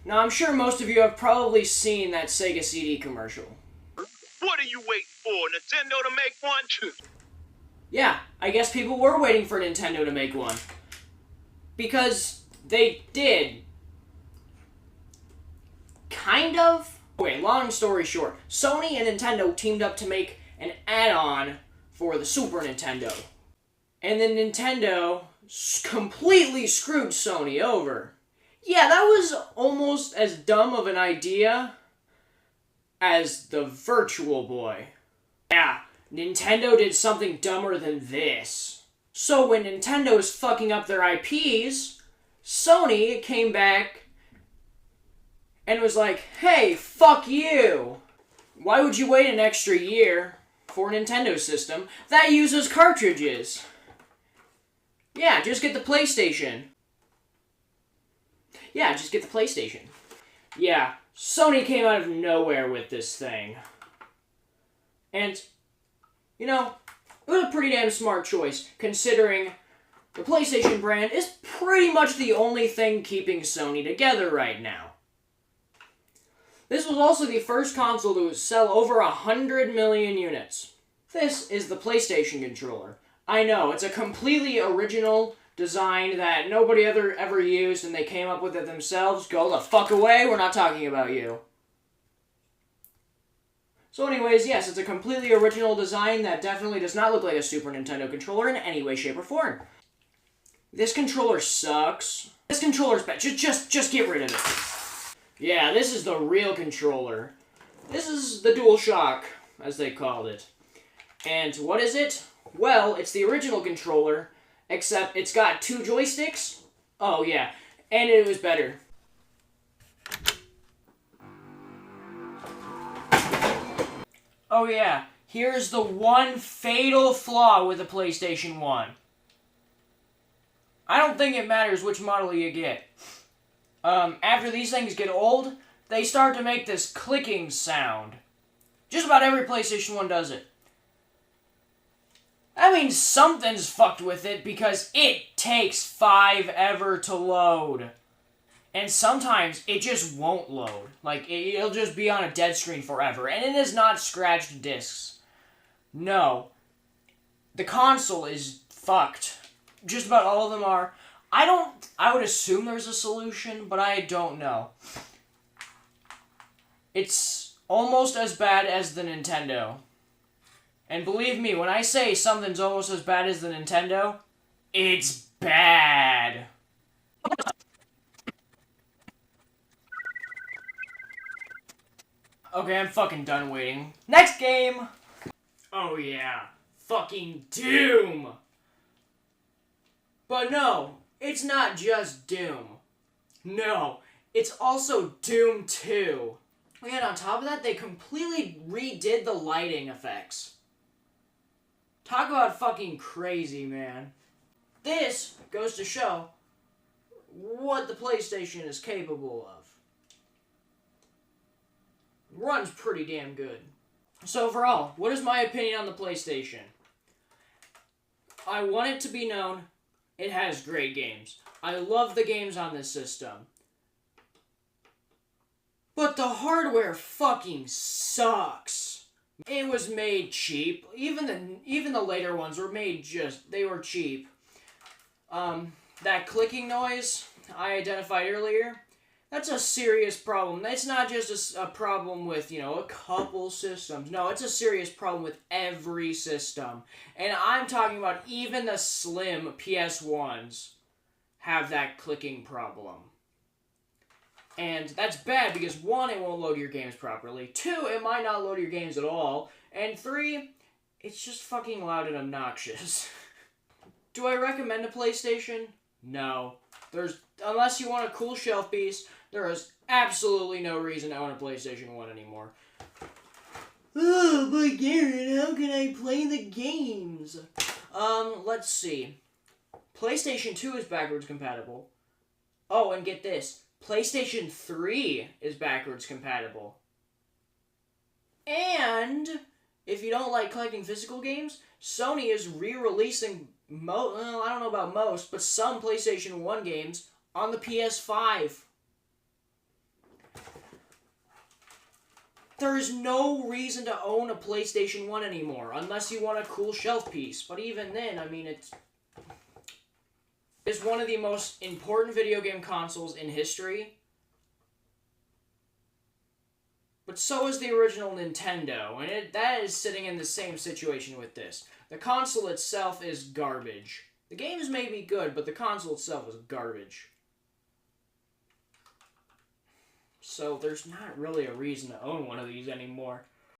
Now, I'm sure most of you have probably seen that Sega CD commercial. What are you waiting for? Nintendo to make one? Yeah, I guess people were waiting for Nintendo to make one. Because they did. Kind of. Okay, long story short, Sony and Nintendo teamed up to make an add-on for the Super Nintendo. And then Nintendo completely screwed Sony over. Yeah, that was almost as dumb of an idea as the Virtual Boy. Yeah, Nintendo did something dumber than this. So when Nintendo is fucking up their IPs, Sony came back and was like, hey, fuck you. Why would you wait an extra year for a Nintendo system that uses cartridges? Yeah, just get the PlayStation. Yeah, just get the PlayStation. Yeah, Sony came out of nowhere with this thing. And, you know, it was a pretty damn smart choice, considering the PlayStation brand is pretty much the only thing keeping Sony together right now. This was also the first console to sell over 100 million units. This is the PlayStation controller. I know, it's a completely original design that nobody ever used and they came up with it themselves. Go the fuck away, we're not talking about you. So anyways, yes, it's a completely original design that definitely does not look like a Super Nintendo controller in any way, shape, or form. This controller sucks. This controller's bad. Just get rid of it. Yeah, this is the real controller. This is the DualShock, as they called it. And what is it? Well, it's the original controller, except it's got 2 joysticks. Oh yeah, and it was better. Oh yeah, here's the one fatal flaw with the PlayStation 1. I don't think it matters which model you get. After these things get old, they start to make this clicking sound. Just about every PlayStation 1 does it. I mean, something's fucked with it because it takes forever to load. And sometimes it just won't load. Like, it'll just be on a dead screen forever. And it is not scratched discs. No. The console is fucked. Just about all of them are. I would assume there's a solution, but I don't know. It's almost as bad as the Nintendo. And believe me, when I say something's almost as bad as the Nintendo, it's bad. Okay, I'm fucking done waiting. Next game! Oh yeah, fucking Doom! But no, it's not just Doom. No, it's also Doom 2. And on top of that, they completely redid the lighting effects. Talk about fucking crazy, man. This goes to show what the PlayStation is capable of. Runs pretty damn good. So overall, what is my opinion on the PlayStation? I want it to be known, it has great games. I love the games on this system. But the hardware fucking sucks. It was made cheap. Even the later ones were made they were cheap. That clicking noise I identified earlier, that's a serious problem. It's not just a problem with, a couple systems. No, it's a serious problem with every system. And I'm talking about even the slim PS1s have that clicking problem. And that's bad because 1, it won't load your games properly. 2, it might not load your games at all. And 3, it's just fucking loud and obnoxious. Do I recommend a PlayStation? No. Unless you want a cool shelf piece, there is absolutely no reason to own a PlayStation 1 anymore. Oh, but Garrett, how can I play the games? Let's see. PlayStation 2 is backwards compatible. Oh, and get this. PlayStation 3 is backwards compatible. And if you don't like collecting physical games, Sony is re-releasing I don't know about most, but some PlayStation 1 games on the PS5. There is no reason to own a PlayStation 1 anymore, unless you want a cool shelf piece. But even then, I mean, it's one of the most important video game consoles in history. But so is the original Nintendo, and that is sitting in the same situation with this. The console itself is garbage. The games may be good, but the console itself is garbage. So there's not really a reason to own one of these anymore.